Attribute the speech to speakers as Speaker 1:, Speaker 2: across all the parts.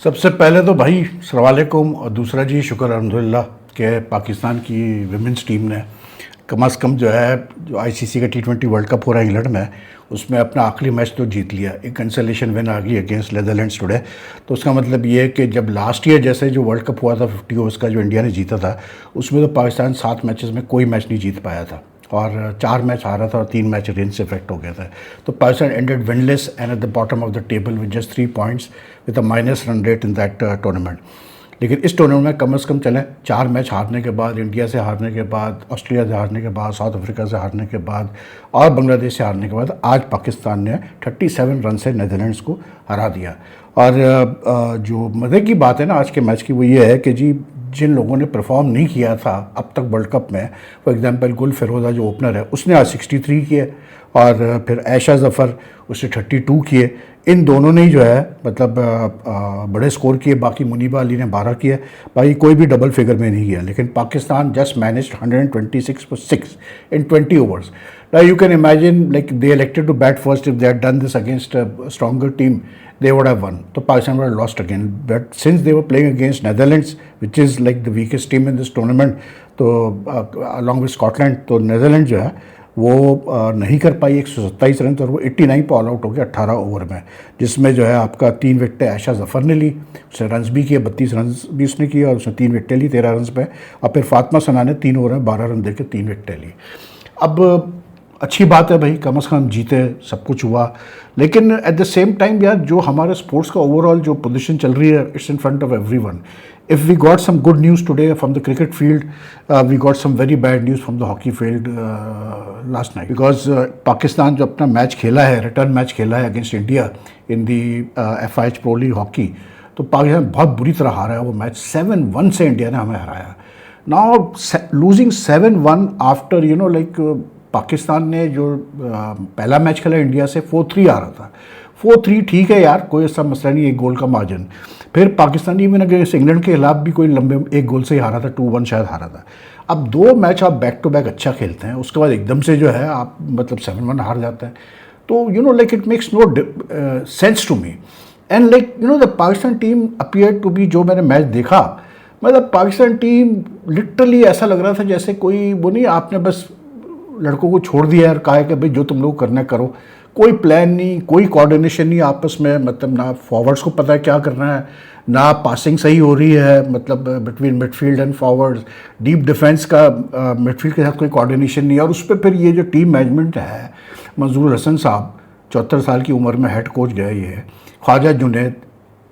Speaker 1: सबसे पहले तो भाई अस्सलाम वालेकुम और दूसरा जी शुक्र अल्हम्दुलिल्लाह कि पाकिस्तान की विमेंस टीम ने कम अज़ कम जो है जो आईसीसी का T20 वर्ल्ड कप हो रहा है इंग्लैंड में उसमें अपना आखिरी मैच तो जीत लिया। एक कंसोलेशन विन आ गई अगेंस्ट नेदरलैंड्स टुडे। तो उसका मतलब ये है कि जब लास्ट ईयर जैसे जो वर्ल्ड कप हुआ था 50 ओवर्स का जो इंडिया ने जीता था उसमें तो पाकिस्तान 7 मैचेस में कोई मैच नहीं जीत पाया था और 4 मैच हारा था और 3 मैच रेन से इफेक्ट हो गया था। तो Pakistan ended winless and at the bottom of the table with just 3 points with a minus run rate in that tournament. लेकिन इस टूर्नामेंट में कम से कम चले 4 मैच हारने के बाद, इंडिया से हारने के बाद, ऑस्ट्रेलिया से हारने के बाद, साउथ अफ्रीका से हारने के बाद और बांग्लादेश से हारने के बाद आज पाकिस्तान ने 37 रन से नेदरलैंड्स को हरा दिया। और जो मज़े की बात है ना आज के मैच की वो ये है कि जी जिन लोगों ने परफॉर्म नहीं किया था अब तक वर्ल्ड कप में, फॉर एग्जांपल गुल फिरोज़ा जो ओपनर है उसने आज 63 किए और फिर आयशा ज़फ़र उसने 32 किए। इन दोनों ने ही जो है मतलब बड़े स्कोर किए। बाकी मुनीबा अली ने 12 किए। भाई कोई भी डबल फिगर में नहीं किया। लेकिन Pakistan just managed 126 for 6 in 20 overs. Now you can imagine like they elected to bat first. If they had done this against a stronger team they would have won. तो Pakistan would have lost again. But since they were playing against Netherlands which is like the weakest team in this tournament, तो along with Scotland, तो Netherlands जो है वो नहीं कर पाई 127 run. तो वो 89 पे ऑल आउट हो गया 18 ओवर में, जिसमें जो है आपका 3 विकेटें आयशा ज़फ़र ने ली। उसने रन्स भी किए, 32 रन भी उसने किए और उसने 3 विकेटें ली 13 रन पे। और फिर फातिमा सना ने 3 ओवर में 12 रन देकर 3 विकेटें ली। अब अच्छी बात है भाई, कम अज़ कम जीते, सब कुछ हुआ। लेकिन एट द सेम टाइम यार जो हमारे स्पोर्ट्स का ओवरऑल जो पोजीशन चल रही है it's in front of everyone. If we got some good news today from the cricket field, we got some very bad news from the hockey field last night. Because Pakistan जो अपना match खेला है, return match खेला है against India in the FIH pro league hockey, तो पाकिस्तान बहुत बुरी तरह हारा है वो मैच। 7-1 से इंडिया ने हमें हराया। Now losing 7-1 after you know like Pakistan ने जो पहला मैच खेला इंडिया से 4-3 आ रहा था। 4-3 ठीक है यार, कोई ऐसा मसला नहीं, 1 गोल का मार्जिन। फिर पाकिस्तान इवन अगेंस्ट इंग्लैंड के खिलाफ भी कोई लंबे 1 गोल से ही हारा था, 2-1 शायद हारा था। अब 2 मैच आप बैक टू बैक अच्छा खेलते हैं, उसके बाद एकदम से जो है आप मतलब 7-1 हार जाते हैं। तो you know like it makes no sense to me. And like you know the Pakistan team appear to be, जो मैंने मैच देखा मतलब पाकिस्तान टीम लिटरली ऐसा लग रहा था जैसे कोई वो नहीं, आपने बस लड़कों को छोड़ दिया यार, कहा है कि भाई जो तुम लोग करना करो। कोई प्लान नहीं, कोई कोऑर्डिनेशन नहीं आपस में, मतलब ना फॉरवर्ड्स को पता है क्या करना है, ना पासिंग सही हो रही है मतलब between midfield and forwards. Deep defence का मिडफील्ड के साथ कोई कोऑर्डिनेशन नहीं है। और उस पर फिर ये जो टीम मैनेजमेंट है, मंजूर हसन साहब 74 साल की उम्र में हेड कोच गए, ये ख्वाजा जुनैद,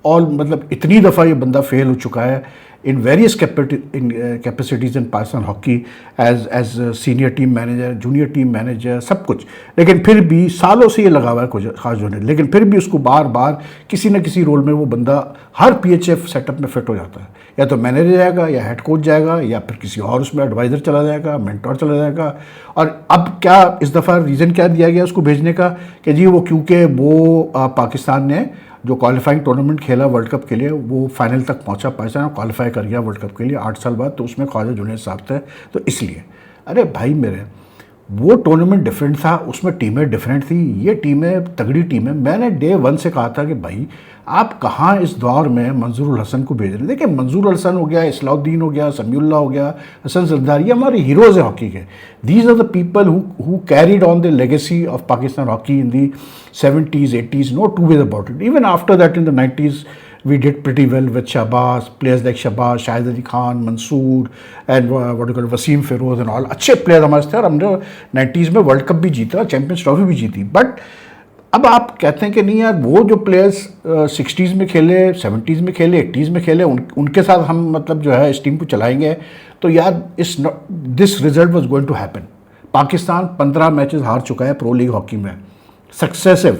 Speaker 1: और मतलब इतनी दफ़ा ये बंदा फेल हो चुका है in various capacities in Pakistan hockey as senior team manager, junior team manager, सब कुछ। लेकिन फिर भी सालों से ये लगा हुआ है खास जुनैद, लेकिन फिर भी उसको बार बार किसी न किसी रोल में वो बंदा हर PHF सेटअप में फिट हो जाता है। या तो मैनेजर जाएगा या हेड कोच जाएगा या फिर किसी और उसमें एडवाइज़र चला जाएगा, मेंटोर चला जाएगा। और अब क्या इस दफ़ा रीज़न क्या दिया गया उसको भेजने का कि जी वो क्योंकि वो पाकिस्तान ने जो क्वालिफाइंग टूर्नामेंट खेला वर्ल्ड कप के लिए वो फाइनल तक पहुंचा, पाकिस्तान क्वालिफाई कर गया वर्ल्ड कप के लिए 8 साल बाद, तो उसमें ख्वाजा जुनैद साहब थे तो इसलिए। अरे भाई मेरे, वो टूर्नामेंट डिफरेंट था, उसमें टीमें डिफरेंट थी, ये टीमें तगड़ी टीमें। मैंने डे 1 से कहा था कि भाई आप कहाँ इस दौर में मंजूर हसन को भेज रहे हैं। देखिए मंजूर हसन हो गया, इस्लाउद्दीन हो गया, समीउल्ला हो गया, हसन जरदारी, ये हमारे हीरोज़ हैं हॉकी के। These are the people who carried on the legacy of Pakistan hockey in the 70s, 80s, no two ways about it. Even after that in the 90s we did pretty well with Shahbaz, players like Shahbaz, Shahid Ali Khan, Mansoor and what do you call it, Wasim Feroz and all अच्छे player हमारे थे और हमने 90s में world cup भी जीता, champions trophy भी जीती। बट अब आप कहते हैं कि नहीं यार वो जो प्लेयर्स 60s में खेले, 70s में खेले, 80s में खेले, उनके साथ हम मतलब जो है इस टीम को चलाएंगे, तो यार this result was going to happen. Pakistan 15 matches हार चुका है प्रो लीग हॉकी में successive,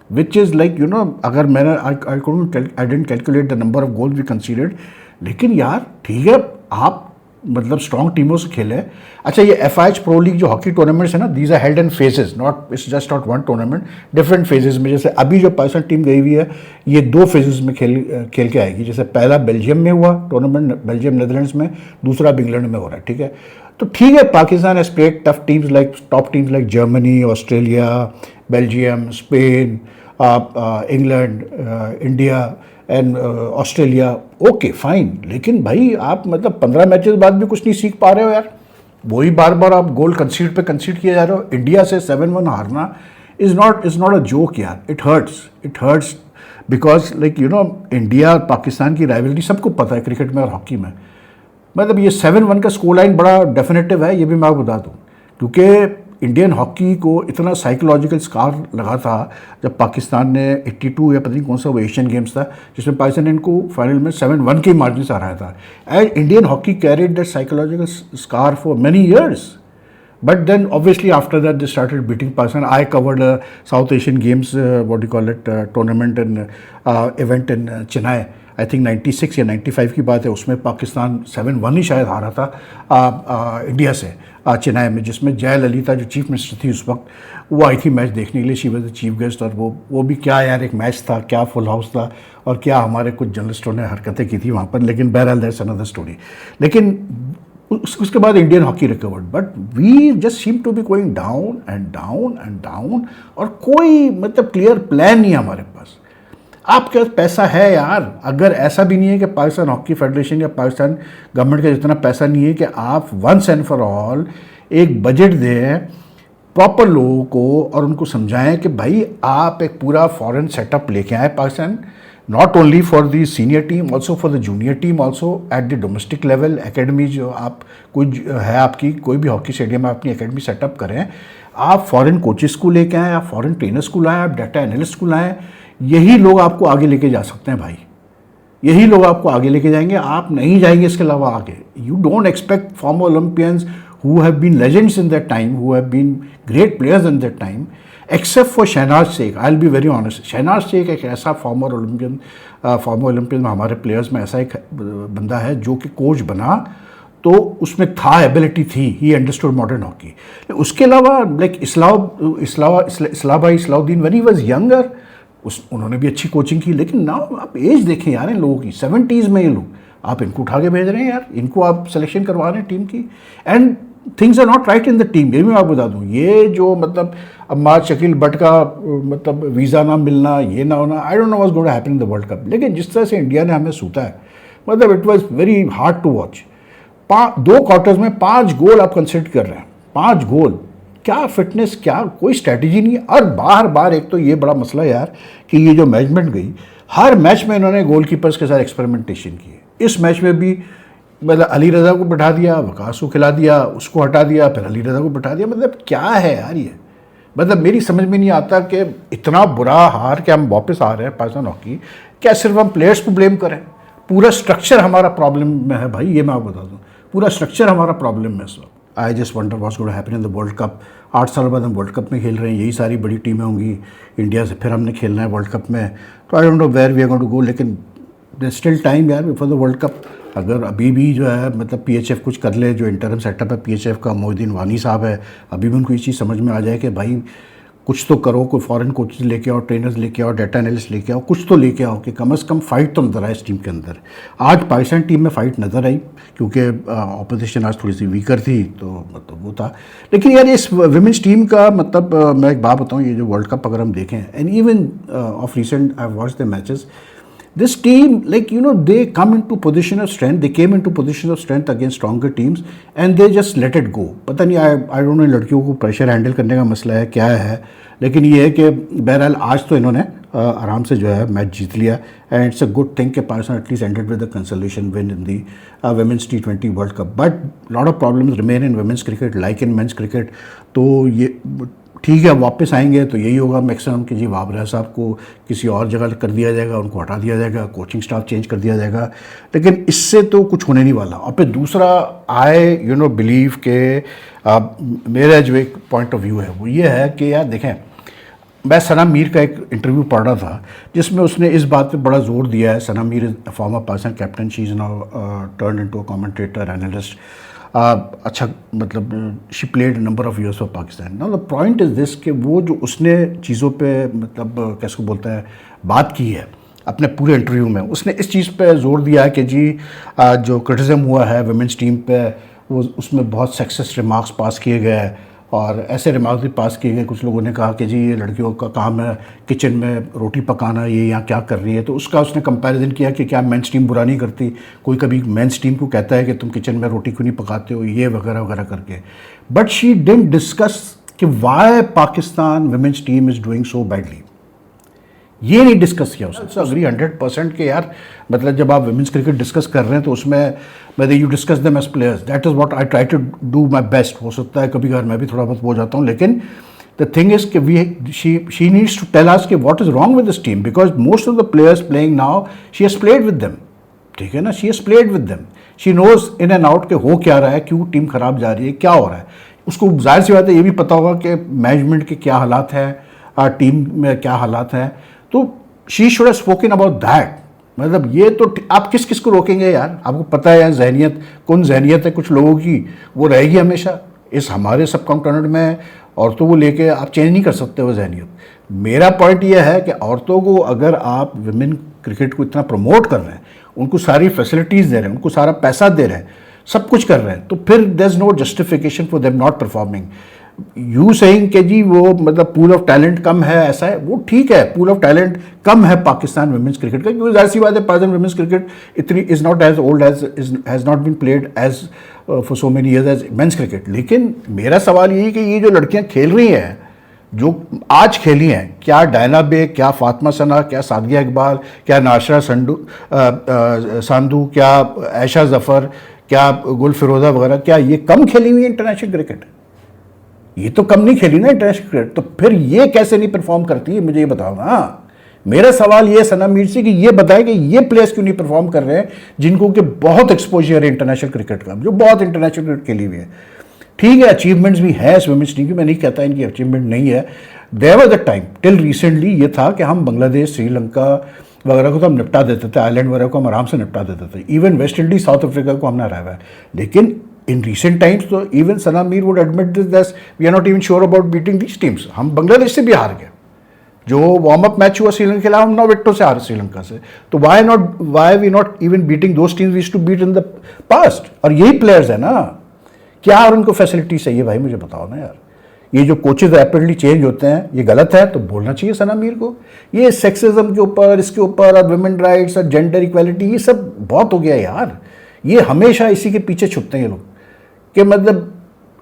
Speaker 1: which is like you know, अगर मैंने I didn't calculate the number of goal we considered, लेकिन यार ठीक है आप मतलब स्ट्रॉन्ग टीमों से खेले। अच्छा ये FIH प्रो लीग जो हॉकी टूर्नामेंट्स है ना, these are held in phases, not it's just not one tournament, different phases में। जैसे अभी जो पाकिस्तान टीम गई हुई है ये 2 फेजेस में खेल के आएगी। जैसे पहला बेल्जियम में हुआ टूर्नामेंट, बेल्जियम नेदरलैंड्स में, दूसरा इंग्लैंड में हो रहा है, ठीक है। तो ठीक है Pakistan has played tough teams like top teams like Germany, Australia, Belgium, Spain, England, India, and Australia, okay fine, लेकिन भाई आप मतलब 15 मैचेस बाद भी कुछ नहीं सीख पा रहे हो यार। वही बार बार आप गोल कंसीड पे कंसीड किए जा रहे हो। इंडिया से 7-1 हारना इज़ नॉट अ जोक यार, it hurts because like you no India और पाकिस्तान की राइवलरी सबको पता है क्रिकेट में और हॉकी में। मतलब ये 7-1 का स्कोर लाइन बड़ा डेफिनेटिव है, ये भी मैं आपको बता दूँ, क्योंकि इंडियन हॉकी को इतना साइकोलॉजिकल स्कार लगा था जब पाकिस्तान ने 82 या पता नहीं कौन सा वो एशियन गेम्स था जिसमें पाकिस्तान ने इनको फाइनल में 7-1 के मार्जिन से हराया था। And Indian hockey carried that psychological scar for many years, but then obviously after that they started beating Pakistan. I covered a South Asian Games, what do you call it, tournament and event in Chennai. I think 96 या 95 की बात है, उसमें पाकिस्तान 7-1 ही शायद हारा था India से चेन्नई में, जिसमें जय ललिता जो चीफ मिनिस्टर थी उस वक्त वो आई थी मैच देखने के लिए। She was the chief guest, और वो भी क्या यार एक मैच था, क्या फुल हाउस था, और क्या हमारे कुछ जर्नलिस्टों ने हरकतें की थी वहाँ पर। लेकिन बहरहाल दैट्स अनदर स्टोरी। लेकिन उसके बाद Indian hockey recovered, but we just seem to be going down and down and down, और कोई मतलब क्लियर प्लान नहीं है हमारे पास। आपके पास पैसा है यार, अगर ऐसा भी नहीं है कि पाकिस्तान हॉकी फेडरेशन या पाकिस्तान गवर्नमेंट का जितना पैसा नहीं है कि आप वंस एंड फॉर ऑल एक बजट दें प्रॉपर लोगों को और उनको समझाएं कि भाई आप एक पूरा फॉरेन सेटअप लेके आए Pakistan, not only for the senior team, also for the junior team, also at the domestic level. Academy जो आप कोई है आपकी, कोई भी हॉकी स्टेडियम में अपनी एकेडमी सेटअप करें, आप फॉरेन कोचेस को लेके आएँ, आप फॉरेन ट्रेनर्स को लाएँ, आप डाटा एनालिस्ट को लाएँ। यही लोग आपको आगे लेके जा सकते हैं भाई, यही लोग आपको आगे लेके जाएंगे, आप नहीं जाएंगे इसके अलावा आगे। You don't expect farmer Olympians who have been legends in that time, who have been great players in that time, except for Shahnaz Sheikh. I'll be very honest, Shahnaz Sheikh एक ऐसा फॉर्मर ओलंपियन में हमारे प्लेयर्स में ऐसा एक बंदा है जो कि कोच बना तो उसमें था, एबिलिटी थी, ही अंडरस्टूड मॉडर्न हॉकी। उसके अलावा like Islahuddin when he was younger, उन्होंने भी अच्छी कोचिंग की, लेकिन नाउ आप एज देखें यार इन लोगों की, 70s में ये लोग, आप इनको उठा के भेज रहे हैं यार, इनको आप सिलेक्शन करवा रहे हैं टीम की, and things are not right in the team. ये भी मैं आपको बता दूँ, ये जो मतलब अम्माद शकील भट्ट का मतलब वीज़ा ना मिलना, ये ना होना, I don't know what's going to happen in the world cup. लेकिन जिस तरह से इंडिया ने हमें सूता है, मतलब it was very hard to watch. 2 quarters में 5 गोल आप कंसिडर कर रहे हैं, 5 गोल, क्या फिटनेस, क्या कोई स्ट्रैटेजी नहीं है। और बार बार एक तो ये बड़ा मसला यार कि ये जो मैनेजमेंट गई, हर मैच में इन्होंने गोलकीपर्स के साथ एक्सपेरिमेंटेशन की। इस मैच में भी मतलब अली रज़ा को बैठा दिया, वकास को खिला दिया, उसको हटा दिया, फिर अली रज़ा को बैठा दिया। मतलब क्या है यार ये, मतलब मेरी समझ में नहीं आता कि इतना बुरा हार के हम वापस आ रहे हैं पाकिस्तान हॉकी, क्या सिर्फ हम प्लेयर्स को ब्लेम करें? पूरा स्ट्रक्चर हमारा प्रॉब्लम में है भाई, ये मैं आपको बता दूँ, पूरा स्ट्रक्चर हमारा प्रॉब्लम में है। So I just wonder what's going to happen in the world Cup. 8 साल बाद हम वर्ल्ड कप में खेल रहे हैं, यही सारी बड़ी टीमें होंगी इंडिया से, फिर हमने खेलना है वर्ल्ड कप में, तो I don't know where we are going to go. लेकिन देयर स्टिल टाइम यार फॉर द वर्ल्ड कप। अगर अभी भी जो है मतलब पीएचएफ कुछ कर ले, जो इंटरम सेटअप है पीएचएफ का, मोहिद्दीन वानी साहब है, अभी भी उनको ये चीज़ समझ में आ जाए कि भाई कुछ तो करो, कोई फॉरेन कोचेस लेके आओ, ट्रेनर्स लेके आओ, डाटा एनालिस्ट लेके आओ, कुछ तो लेके आओ कि कम से कम फाइट तो नज़र आए इस टीम के अंदर। आज पाकिस्तान टीम में फाइट नज़र आई क्योंकि ऑपोजिशन आज थोड़ी सी वीकर थी, तो मतलब वो था। लेकिन यार इस विमेंस टीम का मतलब मैं एक बात बताऊँ, ये जो वर्ल्ड कप अगर हम देखें, and even of recent I watch the matches, this team, like you know, they come into position of strength, they came into position of strength against stronger teams and they just let it go। पता नहीं, I don't know लड़कियों को pressure handle करने का मसला है क्या है, लेकिन ये है कि बहरहाल आज तो इन्होंने आराम से जो है मैच जीत लिया, and it's a good thing कि Pakistan at least ended with the consolation win in the women's T20 World Cup. But lot of problems remain in women's cricket like in men's cricket. तो ये ठीक है, वापस आएंगे तो यही होगा मैक्सिमम कि जी वाबरा साहब को किसी और जगह कर दिया जाएगा, उनको हटा दिया जाएगा, कोचिंग स्टाफ चेंज कर दिया जाएगा, लेकिन इससे तो कुछ होने नहीं वाला। और फिर दूसरा आई बिलीव के मेरा जो एक पॉइंट ऑफ व्यू है वो ये है कि यार देखें, मैं सना मीर का एक इंटरव्यू पढ़ रहा था जिसमें उसने इस बात पे बड़ा जोर दिया है। Sana Mir is former Pakistan captain, she is now turn into a commentator analyst. अच्छा मतलब she played number of years for Pakistan. Now the point is this कि वो जो उसने चीज़ों पे मतलब कैसे बोलता है बात की है अपने पूरे इंटरव्यू में, उसने इस चीज़ पे जोर दिया है कि जी जो क्रिटिसिज्म हुआ है वुमेंस टीम पे, वो उसमें बहुत सेक्सिस्ट रिमार्क्स पास किए गए हैं, और ऐसे रिमार्क्स भी पास किए गए। कुछ लोगों ने कहा कि जी ये लड़कियों का काम है किचन में रोटी पकाना, ये यहाँ क्या कर रही है। तो उसका उसने कंपैरिजन किया कि क्या मेंस टीम बुरा नहीं करती, कोई कभी मेंस टीम को कहता है कि तुम किचन में रोटी क्यों नहीं पकाते हो, ये वगैरह वगैरह करके। बट शी डिडंट डिस्कस कि why Pakistan women's team is doing so badly. ये नहीं डिस्कस किया उसने। अग्री 100% के यार, मतलब जब आप वुमेन्स क्रिकेट डिस्कस कर रहे हैं तो उसमें whether you discuss them as players, that is what I try to do my best. हो सकता है कभी कभार मैं भी थोड़ा बहुत हो जाता हूँ, लेकिन द थिंग इज कि she needs to tell us कि what is wrong with this team, because most of the players playing now she has played with them. ठीक है ना, she has played with them, she knows in and out के हो क्या रहा है, क्यों टीम खराब जा रही है, क्या हो रहा है। उसको जाहिर सी बात है ये भी पता होगा कि मैनेजमेंट के क्या हालात हैं, टीम में क्या हालात हैं। तो she should have spoken about that. मतलब ये तो आप किस किस को रोकेंगे यार, आपको पता है यार जहनियत कौन जहनियत है कुछ लोगों की, वो रहेगी हमेशा। इस हमारे सब कॉन्टिनेंट में औरतों को लेके आप चेंज नहीं कर सकते वो जहनियत। मेरा पॉइंट ये है कि औरतों को अगर आप विमेन क्रिकेट को इतना प्रमोट कर रहे हैं, उनको सारी फैसिलिटीज़ दे रहे हैं, उनको सारा पैसा दे रहे हैं, सब कुछ कर रहे हैं, तो फिर there is no justification for them not performing. You saying कि जी वो मतलब पूल ऑफ टैलेंट कम है, ऐसा है, वो ठीक है, पूल ऑफ टैलेंट कम है पाकिस्तान वुमेन्स क्रिकेट का, क्योंकि जाहिर सी बात है पाकिस्तान वुमेन्स क्रिकेट इतनी is not as old as has not been played as for so many years as men's cricket. लेकिन मेरा सवाल ये है कि ये जो लड़कियां खेल रही हैं, जो आज खेली हैं, क्या डायना बेग, क्या फातिमा सना, क्या सादिया इकबाल, क्या नाशरा सांधू, क्या आयशा जफ़र, क्या गुल फिरोज़ा वगैरह, क्या ये कम खेली हुई है इंटरनेशनल क्रिकेट? ये तो कम नहीं खेली ना इंटरनेशनल क्रिकेट, तो फिर ये कैसे नहीं परफॉर्म करती है, मुझे ये बताओ ना। मेरा सवाल ये सना मीर से कि ये बताए कि ये प्लेयर्स क्यों नहीं परफॉर्म कर रहे हैं जिनको कि बहुत एक्सपोजर है इंटरनेशनल क्रिकेट का, जो बहुत इंटरनेशनल क्रिकेट खेली हुई है। ठीक है, अचीवमेंट्स भी हैं वुमेन्स टीम की, मैं नहीं कहता इनकी अचीवमेंट नहीं है। There was a time till recently ये था कि हम बांग्लादेश, श्रीलंका वगैरह को तो हम निपटा देते थे, आइलैंड वगैरह को हम आराम से निपटा देते थे, even West Indies, South Africa को हमने हराया है। लेकिन इन रिसेंट टाइम्स तो even Sana Mir would admit this that we are not even sure about beating these teams. हम बांग्लादेश से भी हार गए, जो वार्म अप मैच हुआ श्रीलंका के खिलाफ, हम 9 विकेटों से हारे श्रीलंका से। तो why we not even beating those teams we used to beat in the past. और यही प्लेयर्स है ना, क्या और उनको फैसिलिटी चाहिए भाई, मुझे बताओ ना यार। ये जो कोचेज रैपिडली चेंज होते हैं, ये गलत है, तो बोलना चाहिए सना मीर को। ये सेक्सिज्म के ऊपर, इसके ऊपर, और वुमेन राइट्स और जेंडर इक्वालिटी, ये सब बहुत हो गया यार। ये हमेशा इसी के पीछे छुपते हैं ये लोग कि मतलब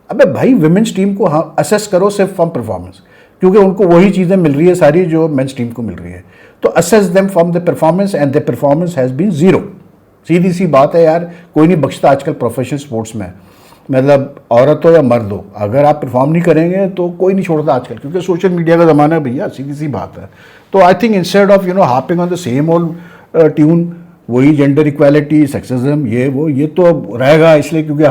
Speaker 1: अबे भाई विमेंस टीम को हाँ असेस करो सिर्फ फ्रॉम परफॉर्मेंस, क्योंकि उनको वही चीज़ें मिल रही है सारी जो मेंस टीम को मिल रही है। तो assess them from the performance and the performance has been zero. सीधी सी बात है यार, कोई नहीं बख्शता आजकल प्रोफेशनल स्पोर्ट्स में, मतलब औरत हो या मर्द हो, अगर आप परफॉर्म नहीं करेंगे तो कोई नहीं छोड़ता आजकल, क्योंकि सोशल मीडिया का ज़माना है भैया, सीधी सी बात है। तो I think instead of harping on the same old tune, वही जेंडर इक्वालिटी, सेक्सिज्म, ये वो, ये तो रहेगा इसलिए क्योंकि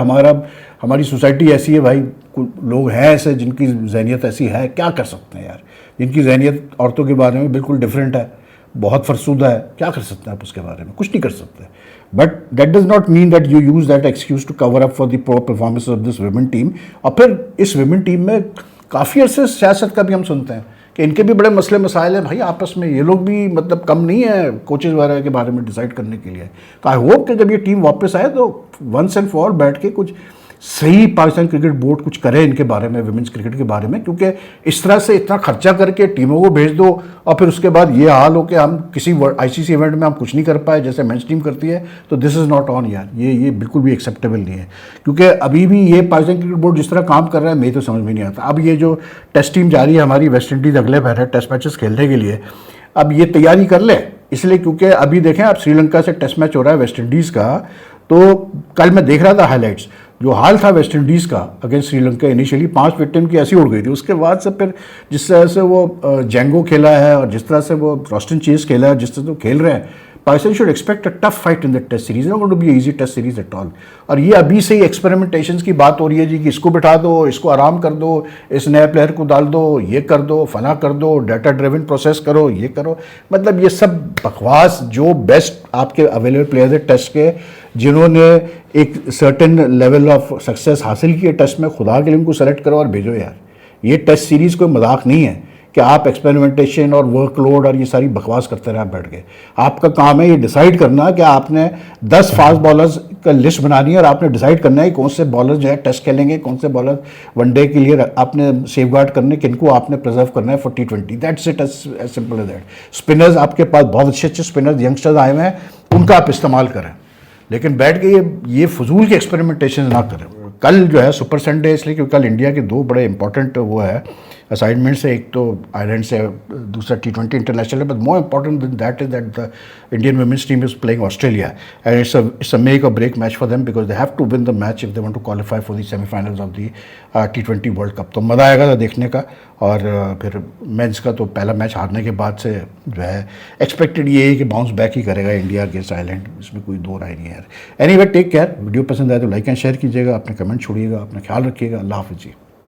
Speaker 1: हमारी सोसाइटी ऐसी है भाई, लोग हैं ऐसे जिनकी जहनियत ऐसी है, क्या कर सकते हैं यार। जिनकी जहनियत औरतों के बारे में बिल्कुल डिफरेंट है, बहुत फरसूदा है, क्या कर सकते हैं आप उसके बारे में, कुछ नहीं कर सकते। But that does not mean that you use that excuse to cover up for the poor performance of this women team. और फिर इस वुमेन टीम में काफ़ी अर्से सियासत का भी हम सुनते हैं कि इनके भी बड़े मसले मसाइल हैं भाई आपस में, ये लोग भी मतलब कम नहीं है कोचेज वगैरह के बारे में डिसाइड करने के लिए। तो आई होप कि जब ये टीम वापस आए तो वंस एंड फॉर बैठ के कुछ सही पाकिस्तान क्रिकेट बोर्ड कुछ करे इनके बारे में, विमेंस क्रिकेट के बारे में, क्योंकि इस तरह से इतना खर्चा करके टीमों को भेज दो और फिर उसके बाद ये हाल हो कि हम किसी आईसीसी इवेंट में हम कुछ नहीं कर पाए जैसे मेंस टीम करती है, तो दिस इज़ नॉट ऑन यार। ये बिल्कुल भी एक्सेप्टेबल नहीं है, क्योंकि अभी भी ये पाकिस्तान क्रिकेट बोर्ड जिस तरह काम कर रहा है मेरी तो समझ में नहीं आता। अब ये जो टेस्ट टीम जा रही है हमारी वेस्ट इंडीज़ अगले पहले टेस्ट मैचेस खेलने के लिए, अब ये तैयारी कर ले, इसलिए क्योंकि अभी देखें अब श्रीलंका से टेस्ट मैच हो रहा है वेस्ट इंडीज़ का। तो कल मैं देख रहा था हाईलाइट्स, जो हाल था वेस्ट इंडीज़ का अगेंस्ट श्रीलंका, इनिशियली 5 विकेट इनकी ऐसी उड़ गई थी, उसके बाद से फिर जिस तरह से वो जेंगो खेला है और जिस तरह से वो रॉस्टन चेस खेला है, जिस तरह से वो खेल रहे हैं, Pakistan should expect a tough fight in the test series, not going to be easy test series at all. और ये अभी से ही एक्सपेरिमेंटेशंस की बात हो रही है जी कि इसको बिठा दो, इसको आराम कर दो, इस नए प्लेयर को डाल दो, ये कर दो, फला कर दो, डाटा ड्रिवन प्रोसेस करो, ये करो। मतलब ये सब बकवास। जो बेस्ट आपके अवेलेबल प्लेयर्स है टेस्ट के, जिन्होंने एक सर्टेन लेवल ऑफ सक्सेस हासिल की है टेस्ट में, खुदा के लिए उनको सेलेक्ट करो और भेजो यार। ये टेस्ट सीरीज़ कोई मजाक नहीं है, कि आप एक्सपेरिमेंटेशन और वर्कलोड और ये सारी बकवास करते रहे बैठ के। आपका काम है ये डिसाइड करना कि आपने 10 फास्ट बॉलर्स का लिस्ट बनानी है और आपने डिसाइड करना है कौन से बॉलर जो है टेस्ट खेलेंगे, कौन से बॉलर वनडे के लिए आपने सेफ गार्ड करने, किनको आपने प्रिजर्व करना है for T20। That's it, as simple as that. Spinners आपके पास बहुत अच्छे अच्छे स्पिनर्स यंगस्टर्स आए हुए हैं, उनका आप इस्तेमाल करें, लेकिन बैठ के ये फजूल के एक्सपेरिमेंटेशन ना करें। कल जो है सुपर संडे, इसलिए क्योंकि कल इंडिया के 2 बड़े इंपॉर्टेंट वो है असाइनमेंट्स है, एक तो आयरलैंड से, दूसरा T20 इंटरनेशनल है, but more important than that is that the Indian women's team is playing Australia and it's a make or break match for them because they have to win the match if they want to qualify for the semifinals of the T20 World Cup. तो मज़ा आएगा देखने का। और फिर mains का तो पहला मैच हारने के बाद से जो है एक्सपेक्टेड ये है कि बाउंस बैक ही करेगा इंडिया अगेंस्ट आयरलैंड, इसमें कोई दो राय नहीं है यार। एनीवे टेक केयर, वीडियो पसंद आए तो लाइक एंड शेयर कीजिएगा, अपने कमेंट छोड़िएगा, अपना ख्याल रखिएगा, अल्लाह हाफिज़ जी।